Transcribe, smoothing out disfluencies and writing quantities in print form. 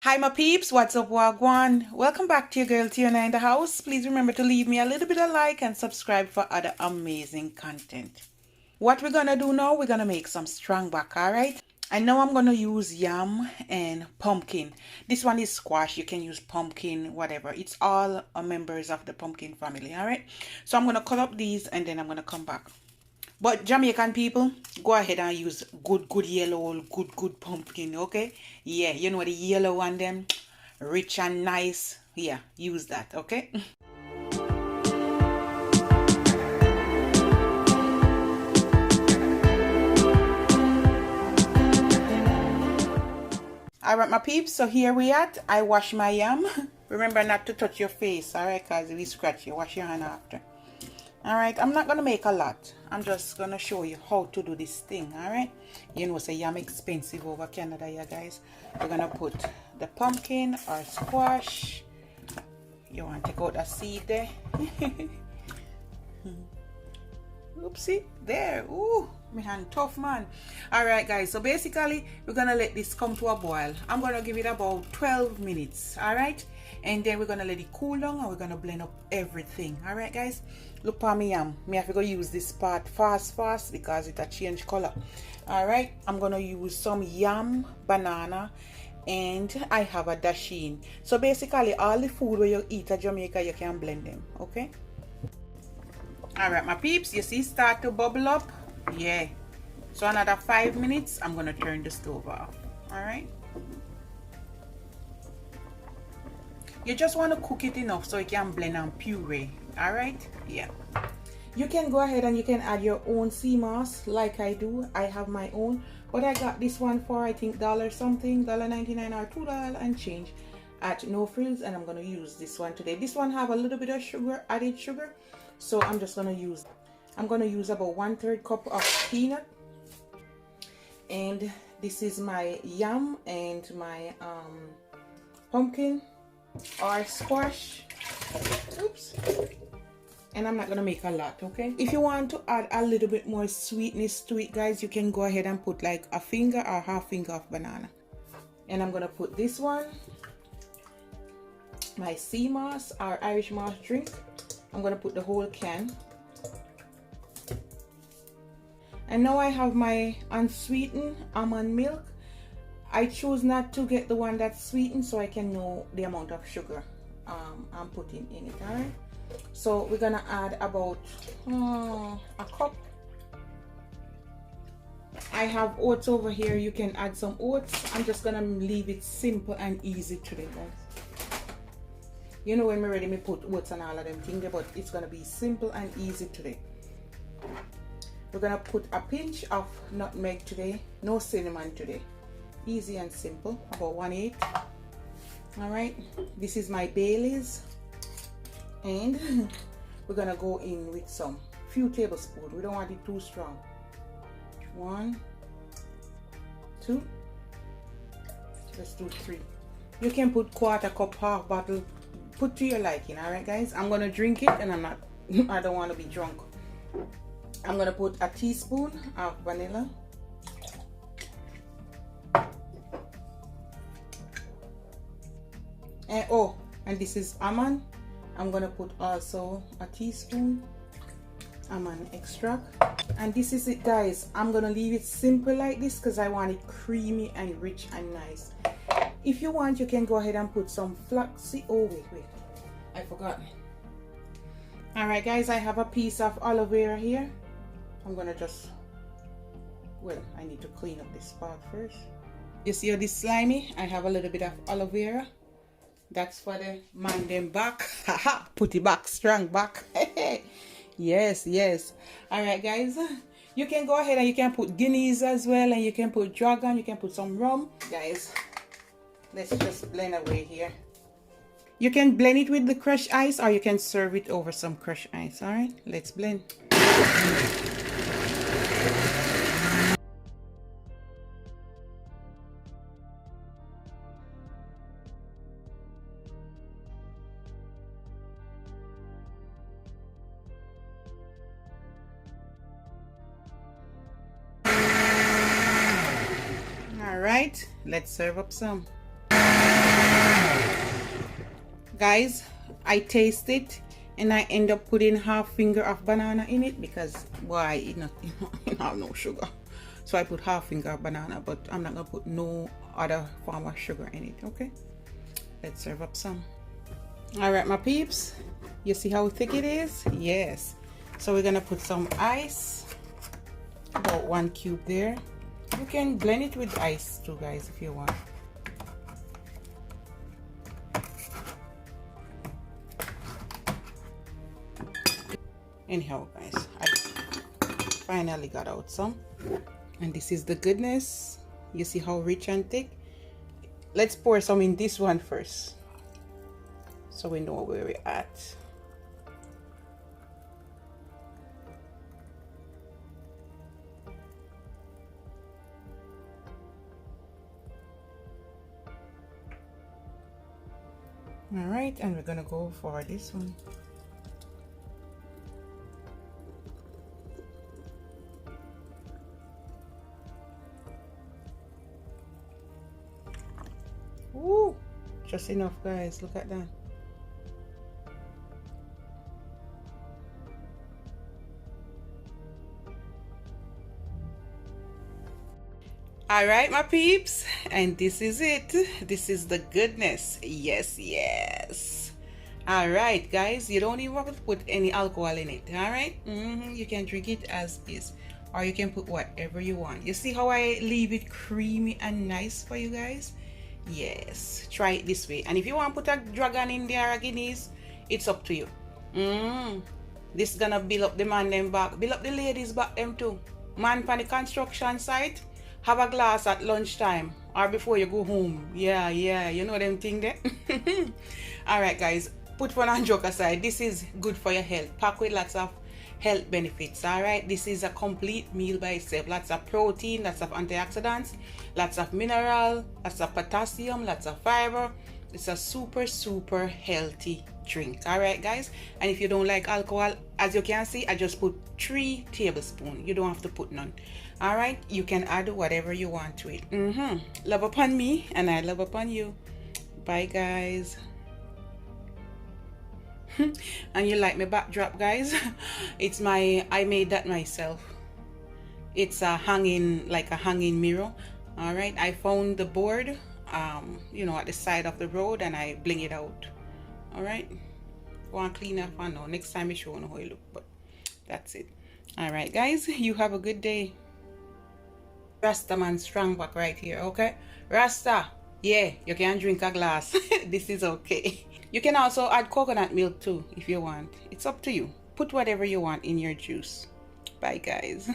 Hi my peeps, what's up wagwan? Welcome back to your girl Tiana in the house. Please remember to leave me a little bit of like and subscribe for other amazing content. What we're gonna do now, we're gonna make some strong back, alright? I know I'm gonna use yam and pumpkin. This one is squash, you can use pumpkin, whatever. It's all members of the pumpkin family, alright? So I'm gonna cut up these and then I'm gonna come back. But Jamaican people, go ahead and use good yellow, good pumpkin, okay? Yeah, you know the yellow one then, rich and nice. Yeah, use that, okay? Alright, my peeps, so here we at. I wash my yam. Remember not to touch your face, alright? Because if you scratch, you wash your hand after. Alright, I'm not going to make a lot. I'm just going to show you how to do this thing, alright? You know, say yam expensive over Canada, yeah, guys. We're going to put the pumpkin or squash. You want to take out the seed there. Oopsie, there. Ooh, my hand tough, man. Alright, guys, so basically, we're going to let this come to a boil. I'm going to give it about 12 minutes, alright? And then we're going to let it cool down and we're going to blend up everything, alright, guys? Look for me yam. Me have to go use this part fast because it a change color. Alright, I'm going to use some yam, banana, and I have a dasheen. So basically, all the food where you eat at Jamaica, you can blend them, okay? Alright, my peeps, you see start to bubble up? Yeah. So another 5 minutes, I'm going to turn the stove off. Alright? You just want to cook it enough so it can blend and puree. Alright? Yeah. You can go ahead and you can add your own sea moss like I do. I have my own. But I got this one for I think $1 something, $1.99 or $2 and change at No Frills. And I'm going to use this one today. This one have a little bit of sugar, added sugar. So I'm just going to use about 1/3 cup of peanut. And this is my yam and my pumpkin or squash. Oops. And I'm not going to make a lot, okay? If you want to add a little bit more sweetness to it, guys, you can go ahead and put like a finger or half finger of banana. And I'm going to put this one, my sea moss or Irish moss drink. I'm going to put the whole can. And now I have my unsweetened almond milk. I choose not to get the one that's sweetened so I can know the amount of sugar I'm putting in it, alright? So we're gonna add about a cup. I have oats over here. You can add some oats. I'm just gonna leave it simple and easy today, guys. You know when we're ready, we put oats and all of them things, but it's gonna be simple and easy today. We're gonna put a pinch of nutmeg today, no cinnamon today. Easy and simple, about 1/8. All right, this is my Baileys, and we're gonna go in with some few tablespoons. We don't want it too strong. 1, 2, let's do 3. You can put 1/4 cup, half bottle, put to your liking. All right, guys, I'm gonna drink it, and I don't want to be drunk. I'm gonna put a teaspoon of vanilla. And this is almond. I'm gonna put also a teaspoon almond extract. And this is it, guys. I'm gonna leave it simple like this because I want it creamy and rich and nice. If you want, you can go ahead and put some flaxseed. Oh wait, I forgot. All right, guys, I have a piece of aloe vera here. I'm gonna just, well, I need to clean up this part first. You see how this slimy? I have a little bit of aloe vera. That's for the man them back. Haha, put it back, strong back. Yes. All right, guys. You can go ahead and you can put Guineas as well, and you can put dragon, you can put some rum. Guys, let's just blend away here. You can blend it with the crushed ice or you can serve it over some crushed ice. All right, let's blend. All right, let's serve up some. Guys, I taste it and I end up putting half finger of banana in it because why it not have no sugar. So I put half finger of banana, but I'm not gonna put no other form of sugar in it. Okay, let's serve up some. All right, my peeps, you see how thick it is? Yes. So we're gonna put some ice, about 1 cube there. You can blend it with ice too, guys, if you want. Anyhow, guys, I finally got out some, and this is the goodness. You see how rich and thick? Let's pour some in this one first so we know where we're at. All right, and we're gonna go for this one. Woo! Just enough, guys. Look at that. All right, my peeps, and this is it. This is the goodness. Yes, yes. All right, guys, you don't even have to put any alcohol in it. All right, you can drink it as is, or you can put whatever you want. You see how I leave it creamy and nice for you guys? Yes, try it this way. And if you want to put a dragon in there, a Guinness, it's up to you. This is gonna build up the man them back, build up the ladies back them too. Man on the construction site, have a glass at lunchtime or before you go home. Yeah, you know them thing there. All right, guys, put fun and joke aside. This is good for your health, packed with lots of health benefits. All right, this is a complete meal by itself. Lots of protein, lots of antioxidants, lots of mineral, lots of potassium, lots of fiber. It's a super healthy drink. All right, guys, and if you don't like alcohol, as you can see, I just put 3 tablespoons. You don't have to put none. All right, you can add whatever you want to it. Love upon me and I love upon you. Bye, guys. And you like my backdrop, guys? It's I made that myself. It's a hanging mirror. All right, I found the board you know, at the side of the road, and I bling it out. All right, go and clean up. I know next time I show you how it look, but that's it. All right, guys, you have a good day. Rasta man strong back right here. Okay, Rasta, yeah, you can drink a glass. This is okay. You can also add coconut milk too if you want. It's up to you. Put whatever you want in your juice. Bye, guys.